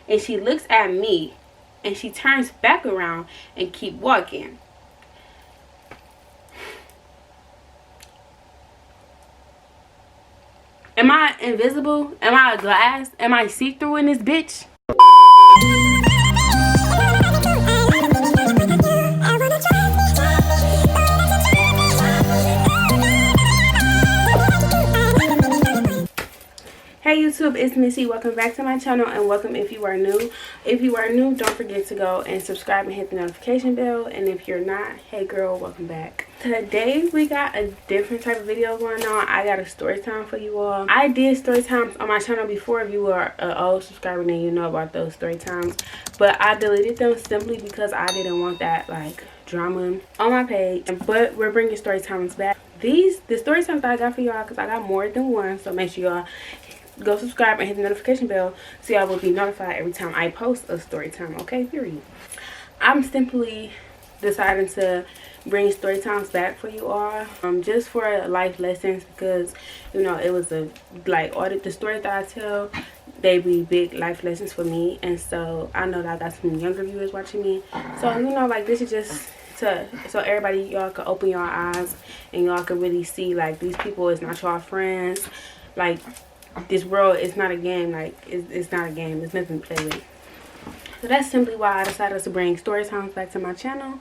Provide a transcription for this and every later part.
and she looks at me and she turns back around and keep walking. Am I invisible? Am I a glass? Am I see-through in this bitch? Hey YouTube, it's Missy. Welcome back to my channel, and welcome if you are new. If you are new, don't forget to go and subscribe and hit the notification bell. And if you're not, hey girl, welcome back. Today we got a different type of video going on. I got a story time for you all. I did story times on my channel before. If you are an old subscriber, then you know about those story times. But I deleted them simply because I didn't want that like drama on my page. But we're bringing story times back. The story times that I got for y'all, because I got more than one, so make sure y'all go subscribe and hit the notification bell so y'all will be notified every time I post a story time. Okay, period. I'm simply deciding to bring story times back for you all, just for life lessons, because you know it was a all the stories that I tell, they be big life lessons for me. And so I know that I got some younger viewers watching me, so you know, like, this is just so everybody, y'all can open your eyes and y'all can really see like these people is not your friends. Like, this world is not a game. Like, it's not a game. It's nothing to play with. So that's simply why I decided to bring story times back to my channel.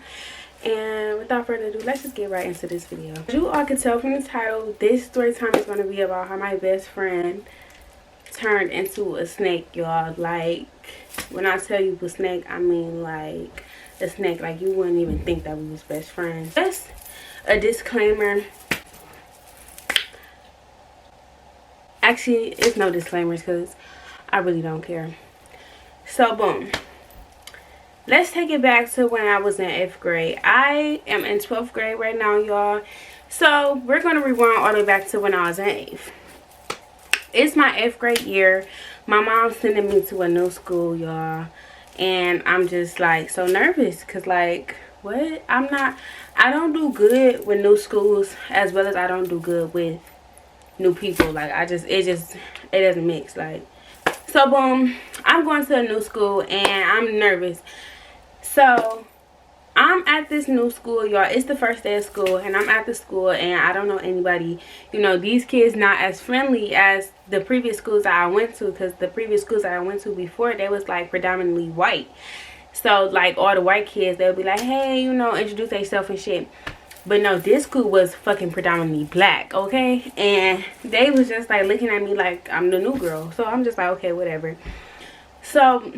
And without further ado, let's just get right into this video. As you all can tell from the title, this story time is going to be about how my best friend turned into a snake, y'all. Like, when I tell you a snake, I mean like a snake. Like, you wouldn't even think that we was best friends. Just a disclaimer. Actually, it's no disclaimers because I really don't care. So, boom. Let's take it back to when I was in 8th grade. I am in 12th grade right now, y'all. So, we're going to rewind all the way back to when I was in 8th. It's my 8th grade year. My mom's sending me to a new school, y'all. And I'm just, like, so nervous. Because, like, what? I don't do good with new schools as well as I don't do good with new people. Like, it doesn't mix. Like, so boom, I'm going to a new school and I'm nervous. So I'm at this new school, y'all. It's the first day of school and I'm at the school and I don't know anybody. You know, these kids not as friendly as the previous schools that I went to, because the previous schools that I went to before, they was like predominantly white. So like all the white kids, they'll be like, hey, you know, introduce themselves and shit. But no, this school was fucking predominantly black, okay? And they was just like looking at me like I'm the new girl. So I'm just like, okay, whatever. So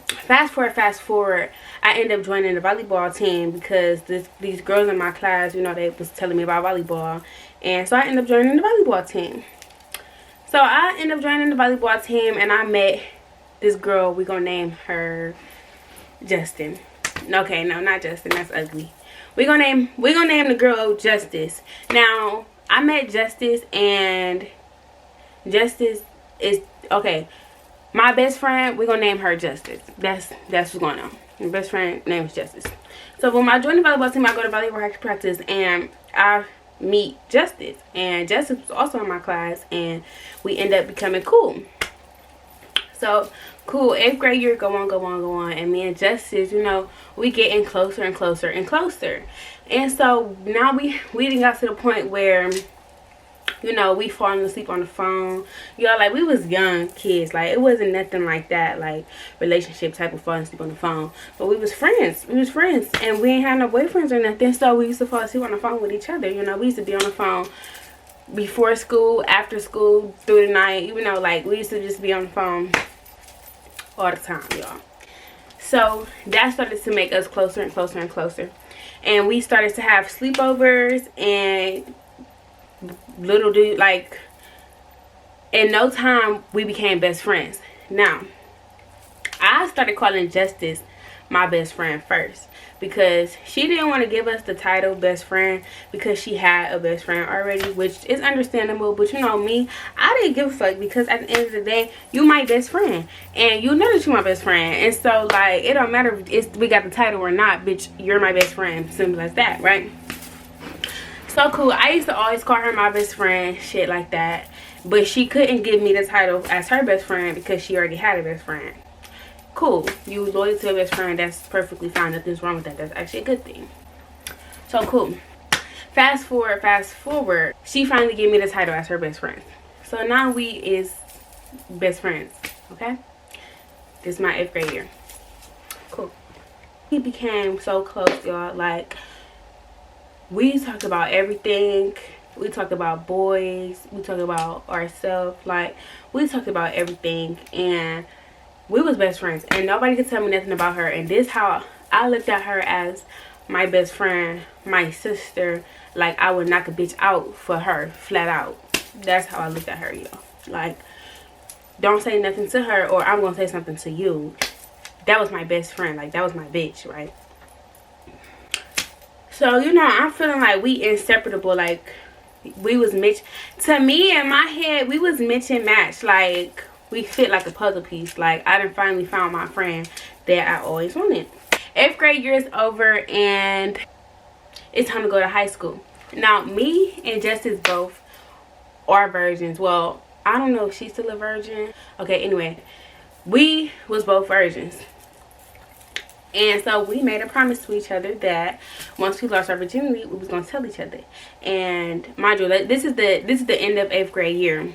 fast forward, I end up joining the volleyball team because these girls in my class, you know, they was telling me about volleyball. And so I end up joining the volleyball team. So I end up joining the volleyball team and I met this girl. We're gonna name her Justin. Okay, no, not Justin, that's ugly. We're gonna name the girl Justice. Now, I met Justice, and Justice is okay. My best friend, we're gonna name her Justice. That's what's going on. My best friend name is Justice. So when I join the volleyball team, I go to volleyball practice and I meet Justice. And Justice was also in my class, and we end up becoming cool. So cool, 8th grade year, go on, and me and Justice, you know, we getting closer and closer and closer. And so now we done got to the point where, you know, we falling asleep on the phone. Y'all, like, we was young kids. Like, it wasn't nothing like that, like relationship type of falling asleep on the phone. But we was friends. And we ain't had no boyfriends or nothing. So we used to fall asleep on the phone with each other. You know, we used to be on the phone before school, after school, through the night. You know, like, we used to just be on the phone all the time, y'all. So that started to make us closer and closer and closer. And we started to have sleepovers, and little dude, like, in no time we became best friends. Now, I started calling Justice my best friend first, because she didn't want to give us the title best friend because she had a best friend already, which is understandable. But you know me, I didn't give a fuck, because at the end of the day, you my best friend and you know that you my best friend. And so, like, it don't matter if we got the title or not, bitch, you're my best friend. Simple as that, right? So cool. I used to always call her my best friend, shit like that. But she couldn't give me the title as her best friend because she already had a best friend. Cool. You loyal to your best friend. That's perfectly fine. Nothing's wrong with that. That's actually a good thing. So cool. Fast forward. She finally gave me the title as her best friend. So now we is best friends. Okay. This is my 8th grade year. Cool. We became so close, y'all. Like, we talked about everything. We talked about boys. We talked about ourselves. Like, we talked about everything. And we was best friends. And nobody could tell me nothing about her. And this how I looked at her, as my best friend, my sister. Like, I would knock a bitch out for her, flat out. That's how I looked at her, y'all. Like, don't say nothing to her, or I'm gonna say something to you. That was my best friend. Like, that was my bitch, right? So, you know, I'm feeling like we inseparable. Like, we was Mitch. To me, in my head, we was Mitch and match. Like, we fit like a puzzle piece. Like, I done finally found my friend that I always wanted. 8th grade year is over, and it's time to go to high school. Now, me and Justice both are virgins. Well, I don't know if she's still a virgin. Okay, anyway, we was both virgins. And so we made a promise to each other that once we lost our virginity, we was gonna tell each other. And mind you, this is the end of 8th grade year.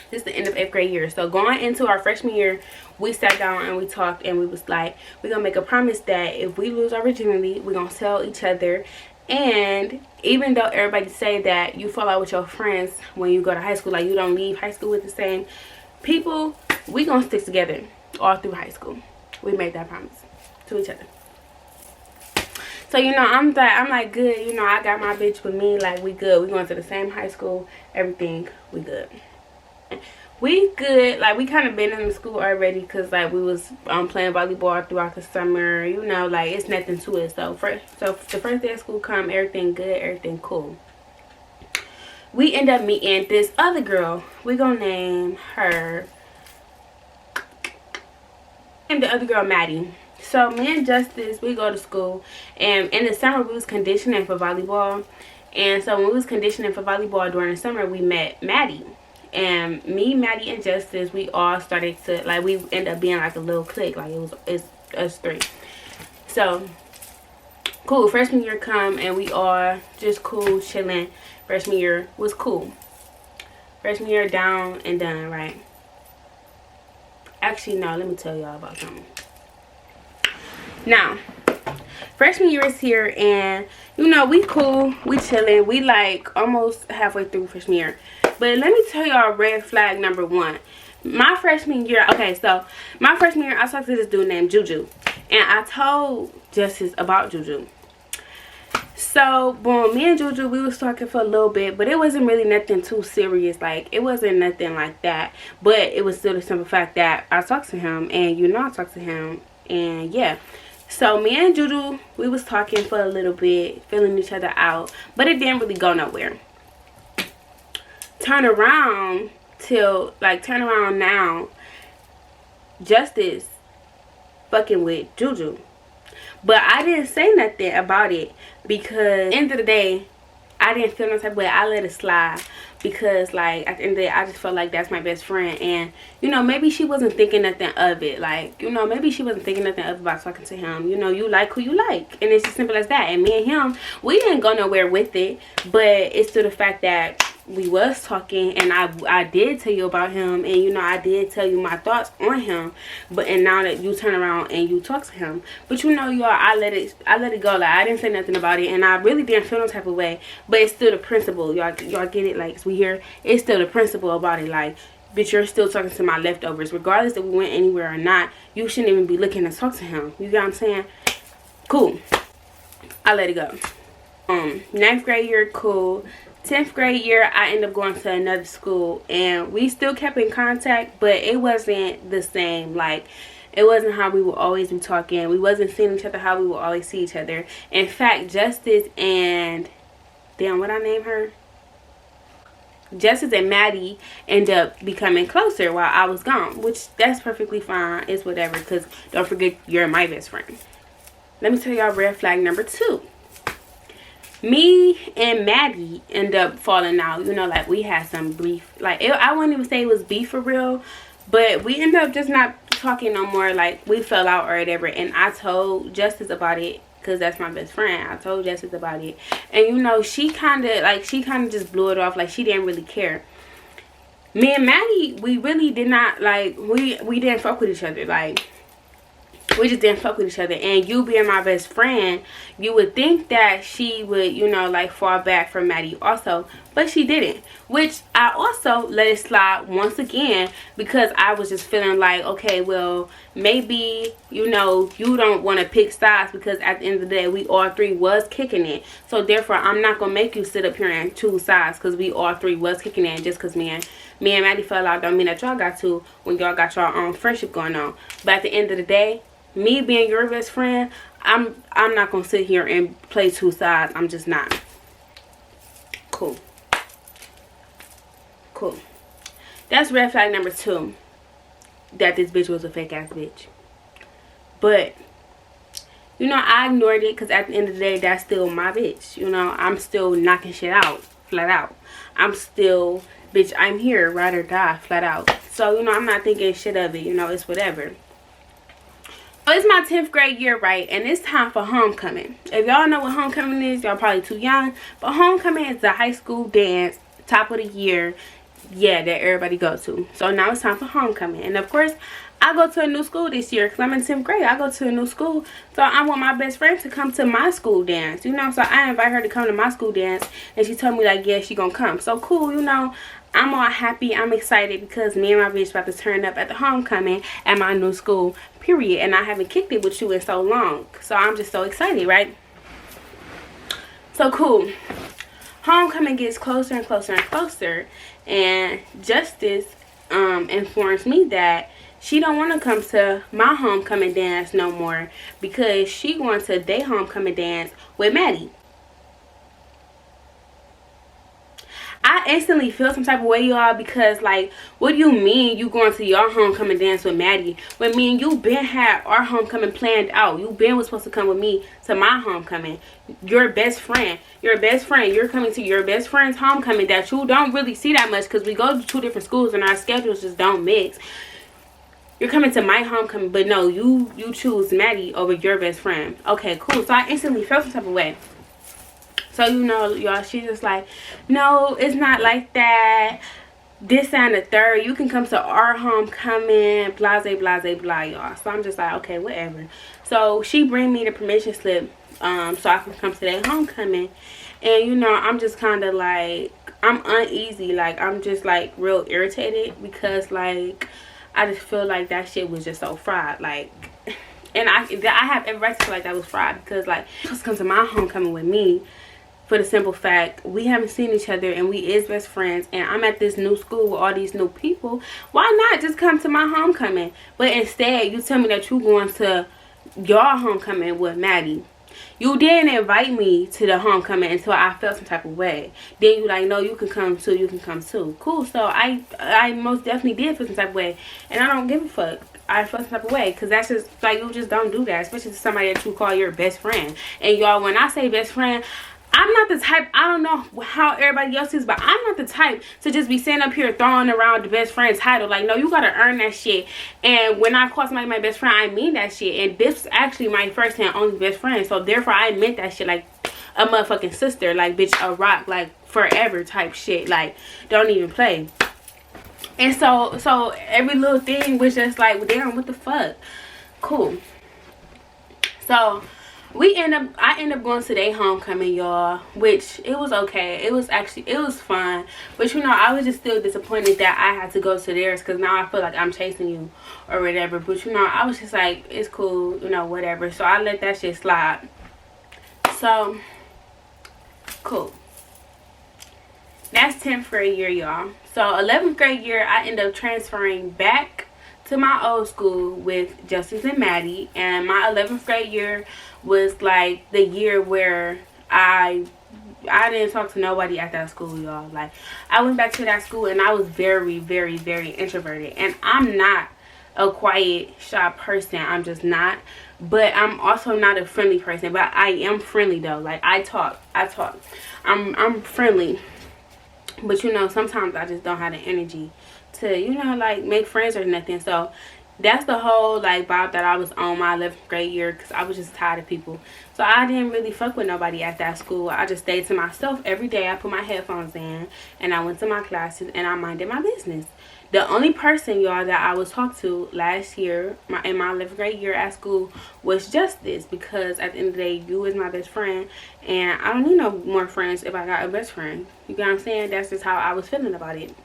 This is the end of 8th grade year. So going into our freshman year, we sat down and we talked, and we was like, we're gonna make a promise that if we lose our virginity, we're gonna tell each other. And even though everybody say that you fall out with your friends when you go to high school, like you don't leave high school with the same people, we gonna stick together all through high school. We made that promise to each other. So, you know, I'm like good. You know, I got my bitch with me. Like, we good. We going to the same high school. Everything. We good. We good. Like, we kind of been in the school already, because like we was playing volleyball throughout the summer. You know, like it's nothing to it. So the first day of school come, everything good, everything cool. We end up meeting this other girl. We gonna name her. Name the other girl Maddie. So me and Justice, we go to school, and in the summer we was conditioning for volleyball. And so when we was conditioning for volleyball during the summer, we met Maddie. And me, Maddie, and Justice, we all started to, like, we ended up being like a little clique. Like, it's us three. So, cool. Freshman year come, and we all just cool, chilling. Freshman year was cool. Freshman year down and done, right? Actually, no, let me tell y'all about something. Now, freshman year is here, and, you know, we cool. We chilling. We, like, almost halfway through freshman year. But let me tell y'all red flag number 1. My freshman year, okay, so my freshman year, I talked to this dude named Juju. And I told Justice about Juju. So, boom, me and Juju, we was talking for a little bit, but it wasn't really nothing too serious. Like, it wasn't nothing like that. But it was still the simple fact that I talked to him, and you know I talked to him, and yeah. So, me and Juju, we was talking for a little bit, feeling each other out, but it didn't really go nowhere. Turn around now, Justice fucking with Juju. But I didn't say nothing about it, because at the end of the day, I didn't feel no type of way. I let it slide, because like at the end of the day, I just felt like that's my best friend. And you know, maybe she wasn't thinking nothing of it. Like, you know, maybe she wasn't thinking nothing of about talking to him. You know, you like who you like, and it's as simple as that. And me and him, we didn't go nowhere with it, but it's still the fact that we was talking, and I did tell you about him, and you know, I did tell you my thoughts on him. But and now that you turn around and you talk to him, but you know, y'all, I let it go. Like, I didn't say nothing about it, and I really didn't feel no type of way. But it's still the principle, y'all get it? Like, we here, it's still the principle about it. Like, bitch, you're still talking to my leftovers, regardless if we went anywhere or not. You shouldn't even be looking to talk to him. You get what I'm saying? Cool. I let it go. 9th grade year, cool. 10th grade year, I ended up going to another school, and we still kept in contact, but it wasn't the same. Like, it wasn't how we would always be talking. We wasn't seeing each other how we would always see each other. In fact, Justice and, damn, what I name her? Justice and Maddie ended up becoming closer while I was gone, which that's perfectly fine. It's whatever, because don't forget, you're my best friend. Let me tell y'all red flag number 2. Me and Maddie end up falling out. You know, like, we had some beef. Like, I wouldn't even say it was beef for real, but we ended up just not talking no more. Like, we fell out or whatever, and I told Justice about it, because that's my best friend. I told Justice about it, and you know, she kind of just blew it off. Like, she didn't really care. Me and Maddie, we really did not, like, we didn't fuck with each other. Like, we just didn't fuck with each other. And you being my best friend, you would think that she would, you know, like, fall back from Maddie also, but she didn't. Which I also let it slide once again, because I was just feeling like, okay, well, maybe, you know, you don't want to pick sides, because at the end of the day, we all three was kicking it. So therefore, I'm not gonna make you sit up here and choose sides, because we all three was kicking it. And just because me and Maddie fell out don't mean that y'all got to, when y'all got your own friendship going on. But at the end of the day, me being your best friend, I'm not gonna sit here and play two sides. I'm just not. Cool. That's red flag number 2, that this bitch was a fake ass bitch. But you know, I ignored it, because at the end of the day, that's still my bitch. You know, I'm still knocking shit out, flat out. I'm still, bitch, I'm here, ride or die, flat out. So, you know, I'm not thinking shit of it. You know, it's whatever. So it's my 10th grade year, right? And it's time for homecoming. If y'all know what homecoming is, y'all probably too young. But homecoming is the high school dance, top of the year, yeah, that everybody goes to. So now it's time for homecoming. And of course, I go to a new school this year, because I'm in 10th grade. I go to a new school. So I want my best friend to come to my school dance, you know. So I invite her to come to my school dance. And she told me, like, yeah, she gonna come. So cool, you know. I'm all happy. I'm excited, because me and my bitch about to turn up at the homecoming at my new school, period. And I haven't kicked it with you in so long. So I'm just so excited, right? So cool. Homecoming gets closer and closer and closer. And Justice informs me that she don't want to come to my homecoming dance no more, because she wants to their homecoming dance with Maddie. I instantly feel some type of way, y'all, because, like, what do you mean you going to your homecoming dance with Maddie when me and you been had our homecoming planned out? You been was supposed to come with me to my homecoming. Your best friend, you're coming to your best friend's homecoming that you don't really see that much, because we go to 2 different schools and our schedules just don't mix. You're coming to my homecoming, but no, you choose Maddie over your best friend. Okay, cool. So I instantly felt some type of way. So, you know, y'all, she's just like, no, it's not like that. This and the third. You can come to our homecoming. Blase, blase, blah, y'all. So I'm just like, okay, whatever. So she bring me the permission slip so I can come to their homecoming. And, you know, I'm just kind of like, I'm uneasy. Like, I'm just, like, real irritated, because, like, I just feel like that shit was just so fried. Like, and I have every right to feel like that was fried, because, like, just come to my homecoming with me. For the simple fact, we haven't seen each other and we is best friends, and I'm at this new school with all these new people. Why not just come to my homecoming? But instead, you tell me that you going to your homecoming with Maddie. You didn't invite me to the homecoming until I felt some type of way. Then you like, no, you can come too. Cool. So I most definitely did feel some type of way, and I don't give a fuck. I felt some type of way, because that's just like, you just don't do that, especially to somebody that you call your best friend. And y'all, when I say best friend, I'm not the type, I don't know how everybody else is, but I'm not the type to just be sitting up here throwing around the best friend title. Like, no, you gotta earn that shit. And when I call somebody my best friend, I mean that shit. And this is actually my first and only best friend. So therefore, I meant that shit like a motherfucking sister. Like, bitch, a rock, like, forever type shit. Like, don't even play. And so every little thing was just like, well, damn, what the fuck? Cool. So I end up going to their homecoming, y'all, which it was okay. It was fun, but you know, I was just still disappointed that I had to go to theirs, because now I feel like I'm chasing you or whatever. But you know, I was just like, it's cool, you know, whatever. So I let that shit slide. So cool. That's 10th grade year, y'all. So 11th grade year, I end up transferring back to my old school with Justice and Maddie. And my 11th grade year was like the year where I didn't talk to nobody at that school, y'all. Like, I went back to that school and I was very, very, very introverted. And I'm not a quiet, shy person. I'm just not. But I'm also not a friendly person. But I am friendly, though. Like, I talk. I'm friendly. But, you know, sometimes I just don't have the energy to, you know, like, make friends or nothing. So that's the whole like vibe that I was on my 11th grade year, because I was just tired of people. So I didn't really fuck with nobody at that school. I just stayed to myself every day. I put my headphones in and I went to my classes and I minded my business. The only person, y'all, that I was talked to last year in my 11th grade year at school was Justice, because at the end of the day, you is my best friend, and I don't need no more friends if I got a best friend. You get what I'm saying? That's just how I was feeling about it.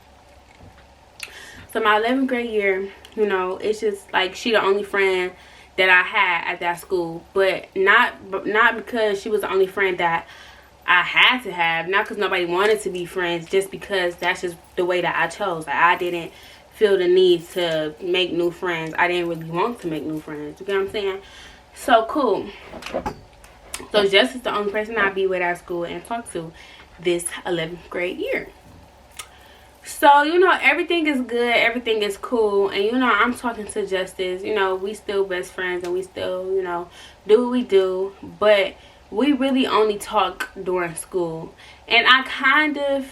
So my 11th grade year, you know, it's just like she the only friend that I had at that school, but not because she was the only friend that I had to have, not because nobody wanted to be friends, just because that's just the way that I chose. Like, I didn't feel the need to make new friends. I didn't really want to make new friends. You get what I'm saying? So cool. So Justice is the only person I be with at school and talk to this 11th grade year. So, you know, everything is good, everything is cool, and, you know, I'm talking to Justice. You know, we still best friends, and we still, you know, do what we do, but we really only talk during school. And I kind of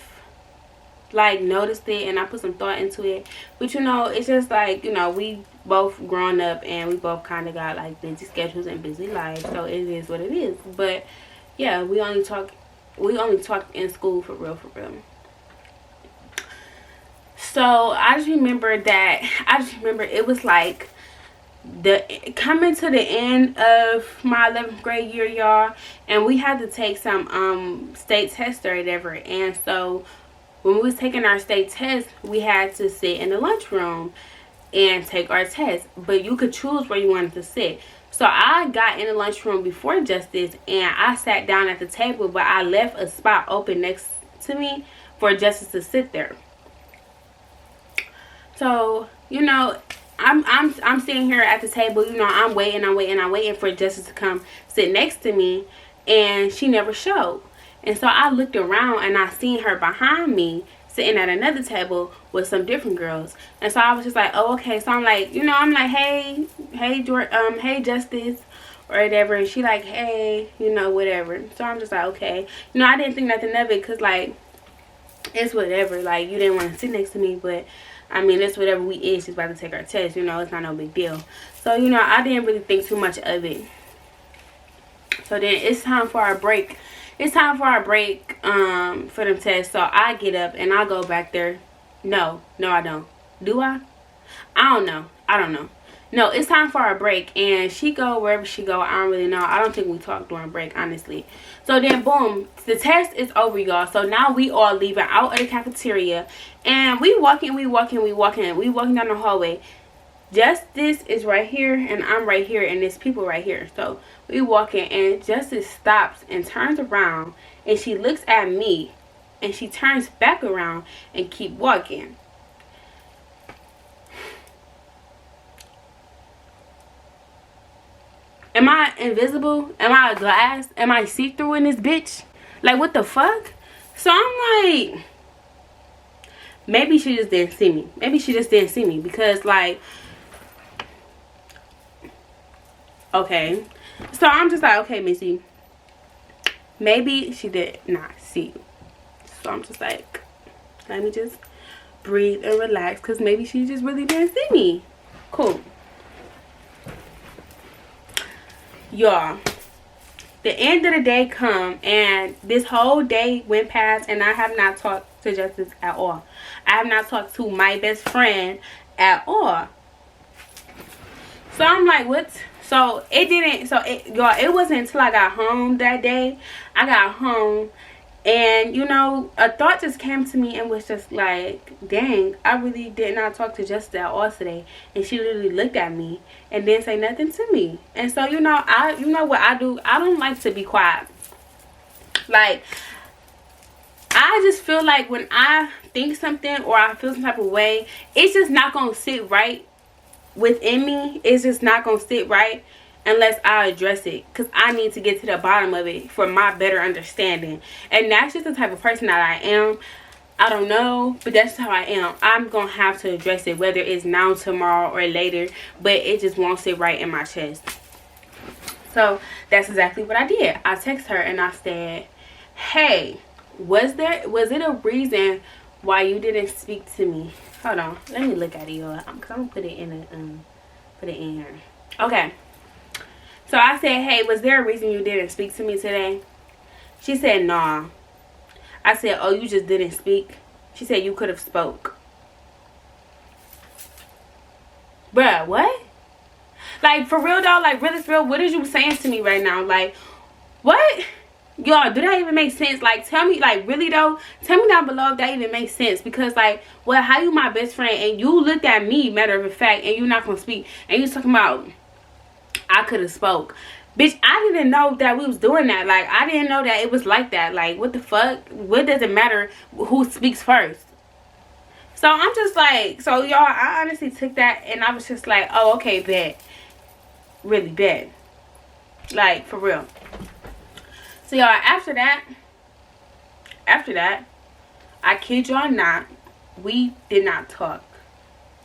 like noticed it, and I put some thought into it, but, you know, it's just like, you know, we both grown up and we both kind of got like busy schedules and busy lives, so it is what it is. But yeah, we only talk in school for real. So I just remember it was like coming to the end of my 11th grade year, y'all, and we had to take some state tests or whatever. And so when we was taking our state test, we had to sit in the lunchroom and take our test, but you could choose where you wanted to sit. So I got in the lunchroom before Justice, and I sat down at the table, but I left a spot open next to me for Justice to sit there. So, you know, I'm sitting here at the table, you know, I'm waiting for Justice to come sit next to me, and she never showed. And so I looked around and I seen her behind me sitting at another table with some different girls. And so I was just like, oh, okay. So I'm like, you know, I'm like, hey Justice or whatever. And she like, hey, you know, whatever. So I'm just like, okay. You know, I didn't think nothing of it, because like, it's whatever. Like, you didn't want to sit next to me, but I mean, it's whatever we is. She's about to take our test. You know, it's not no big deal. So, you know, I didn't really think too much of it. So then it's time for our break. For them tests. So I get up and I go back there. No, I don't. Do I? I don't know. No, it's time for our break, and she go wherever she go. I don't really know. I don't think we talk during break, honestly. So then, boom, the test is over, y'all. So now we all leaving out of the cafeteria, and we walking down the hallway. Justice is right here, and I'm right here, and there's people right here. So we walking, and Justice stops and turns around, and she looks at me, and she turns back around and keep walking. Am I invisible? Am I a glass? Am I see-through in this bitch? Like, what the fuck? So I'm like, maybe she just didn't see me. Because, like, okay. So I'm just like, okay, Missy, maybe she did not see you. So I'm just like, let me just breathe and relax, because maybe she just really didn't see me. Cool. Y'all, the end of the day come, and this whole day went past, and I have not talked to Justice at all. I have not talked to my best friend at all. So I'm like, what? So y'all, it wasn't until I got home that day. I got home, and, you know, a thought just came to me and was just like, dang, I really did not talk to Justice at all today. And she literally looked at me and didn't say nothing to me. And so, you know, you know what I do? I don't like to be quiet. Like, I just feel like when I think something or I feel some type of way, it's just not going to sit right within me. It's just not going to sit right unless I address it, because I need to get to the bottom of it for my better understanding. And that's just the type of person that I am. I don't know, but that's how I am. I'm gonna have to address it, whether it's now, tomorrow, or later, but it just won't sit right in my chest. So that's exactly what I did. I texted her and I said, hey, was it a reason why you didn't speak to me? Hold on, let me look at it, y'all, because I'm gonna put it in a put it in here. Okay. So I said, hey, was there a reason you didn't speak to me today? She said, nah. I said, oh, you just didn't speak? She said, you could have spoke. Bruh, what? Like, for real, though? Like, really, for real, what is you saying to me right now? Like, what? Y'all, do that even make sense? Like, tell me, like, really, though? Tell me down below if that even makes sense. Because, like, well, how you my best friend and you looked at me, matter of fact, and you not gonna speak. And you talking about, I could have spoke. Bitch, I didn't know that we was doing that. Like, I didn't know that it was like that. Like, what the fuck? What does it matter who speaks first? So, I'm just like, so, y'all, I honestly took that and I was just like, oh, okay, bet. Really bet. Like, for real. So, y'all, after that, I kid y'all not, we did not talk.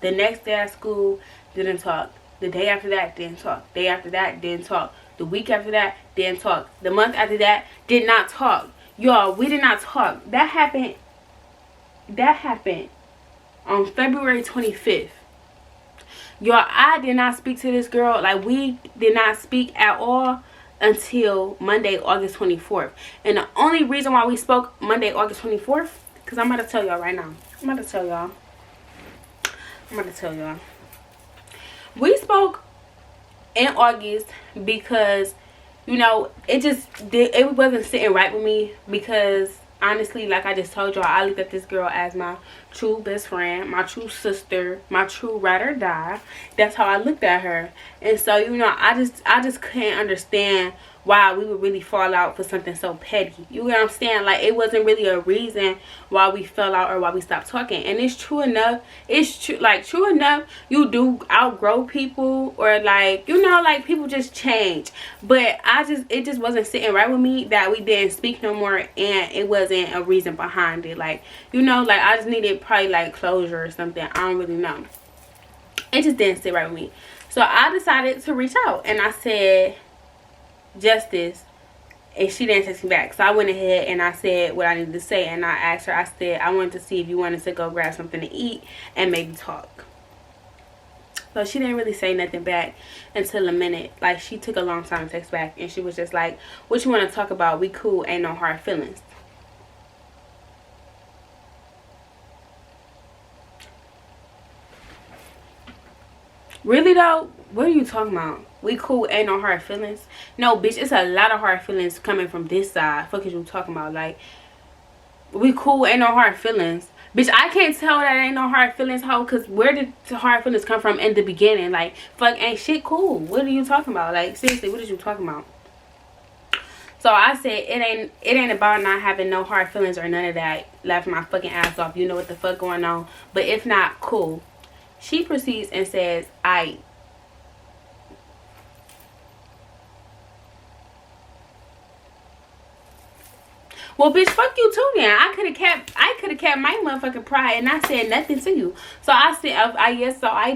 The next day at school, didn't talk. The day after that, didn't talk. Day after that, didn't talk. The week after that, didn't talk. The month after that, did not talk. Y'all, we did not talk. That happened on February 25th. Y'all, I did not speak to this girl. Like, we did not speak at all until Monday, August 24th. And the only reason why we spoke Monday, August 24th, because I'm about to tell y'all right now. I'm about to tell y'all. We spoke in August because, you know, it wasn't sitting right with me because, honestly, like I just told y'all, I looked at this girl as my true best friend, my true sister, my true ride or die. That's how I looked at her. And so, you know, I just couldn't understand why we would really fall out for something so petty. You know what I'm saying? Like, it wasn't really a reason why we fell out or why we stopped talking. And it's true enough. It's true, like, true enough, you do outgrow people, or, like, you know, like, people just change. But it just wasn't sitting right with me that we didn't speak no more, and it wasn't a reason behind it. Like, you know, like, I just needed probably, like, closure or something. I don't really know. It just didn't sit right with me. So I decided to reach out, and I said, Justice, and she didn't text me back. So I went ahead and I said what I needed to say, and I asked her, I said, I wanted to see if you wanted to go grab something to eat and maybe talk. So she didn't really say nothing back until a minute. Like, she took a long time to text back, and she was just like, what you want to talk about? We cool, ain't no hard feelings. Really though? What are you talking about? We cool, ain't no hard feelings? No, bitch, it's a lot of hard feelings coming from this side. Fuck is you talking about? Like, we cool, ain't no hard feelings. Bitch, I can't tell that ain't no hard feelings, hoe, because where did the hard feelings come from in the beginning? Like, fuck, ain't shit cool. What are you talking about? Like, seriously, what are you talking about? So I said, it ain't about not having no hard feelings or none of that. Laughing my fucking ass off. You know what the fuck going on. But if not, cool. She proceeds and says, well, bitch, fuck you too then. I could have kept my motherfucking pride and not said nothing to you. So I said, I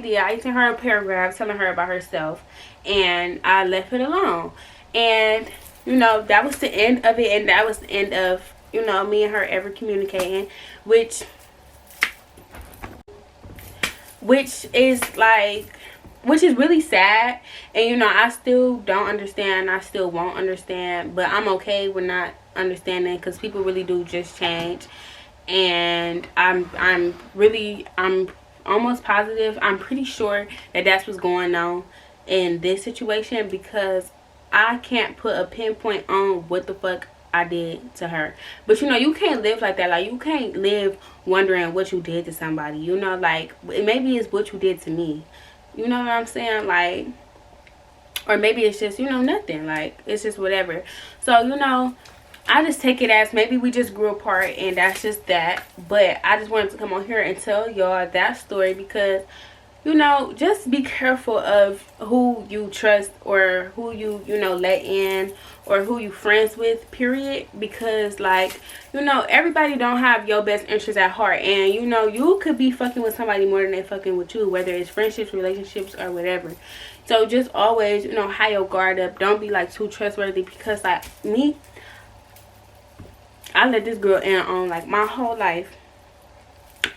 did. I sent her a paragraph telling her about herself, and I left it alone. And, you know, that was the end of it, and that was the end of, you know, me and her ever communicating, which is really sad. And, you know, I still don't understand. I still won't understand, but I'm okay with not understanding, because people really do just change. And I'm almost positive, I'm pretty sure that that's what's going on in this situation, because I can't put a pinpoint on what the fuck I did to her. But, you know, you can't live like that. Like, you can't live wondering what you did to somebody, you know. Like, maybe it's what you did to me, you know what I'm saying? Like, or maybe it's just, you know, nothing. Like, it's just whatever. So, you know, I just take it as maybe we just grew apart, and that's just that. But I just wanted to come on here and tell y'all that story, because, you know, just be careful of who you trust, or who you know, let in, or who you friends with, period. Because, like, you know, everybody don't have your best interests at heart. And, you know, you could be fucking with somebody more than they fucking with you, whether it's friendships, relationships, or whatever. So just always, you know, have your guard up. Don't be, like, too trustworthy, because, like, me, I let this girl in on, like, my whole life.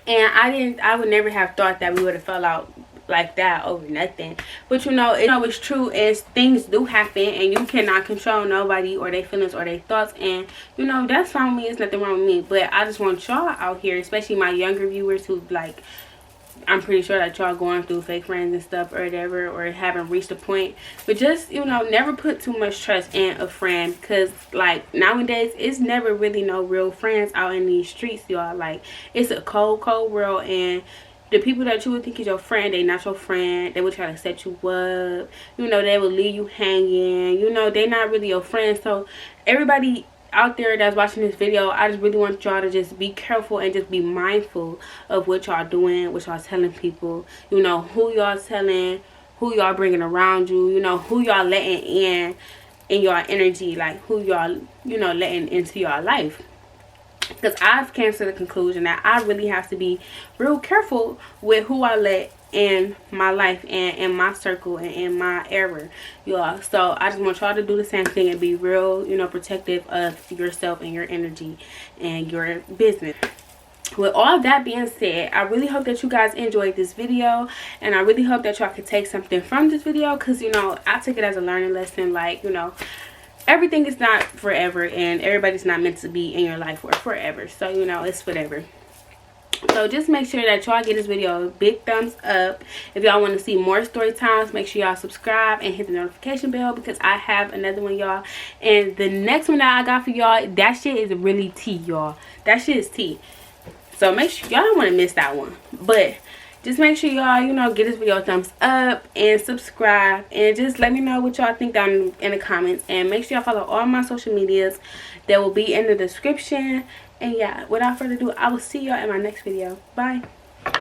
And I would never have thought that we would have fell out like that over nothing. But you know, it's true, as things do happen and you cannot control nobody or their feelings or their thoughts, and you know, that's fine with me. It's nothing wrong with me. But I just want y'all out here, especially my younger viewers, who like, I'm pretty sure that y'all going through fake friends and stuff or whatever, or haven't reached a point. But just, you know, never put too much trust in a friend, because like nowadays it's never really no real friends out in these streets, y'all. Like, it's a cold world, and the people that you would think is your friend, they not your friend. They would try to set you up, you know, they will leave you hanging, you know, they not really your friends. So everybody out there that's watching this video, I just really want y'all to just be careful and just be mindful of what y'all doing, what y'all telling people, you know, who y'all telling, who y'all bringing around you, you know, who y'all letting in your energy, like who y'all, you know, letting into your life. Because I've came to the conclusion that I really have to be real careful with who I let in my life and in my circle and in my era, y'all. So I just want y'all to do the same thing and be real, you know, protective of yourself and your energy and your business. With all that being said, I really hope that you guys enjoyed this video, and I really hope that y'all could take something from this video, because you know, I took it as a learning lesson. Like, you know, everything is not forever, and everybody's not meant to be in your life for forever. So, you know, it's whatever. So just make sure that y'all give this video a big thumbs up. If y'all want to see more story times, make sure y'all subscribe and hit the notification bell, because I have another one, y'all. And the next one that I got for y'all, that shit is really tea, y'all. That shit is tea. So make sure y'all don't want to miss that one. But just make sure y'all, you know, give this video a thumbs up and subscribe, and just let me know what y'all think down in the comments. And make sure y'all follow all my social medias that will be in the description. And yeah, without further ado, I will see y'all in my next video. Bye.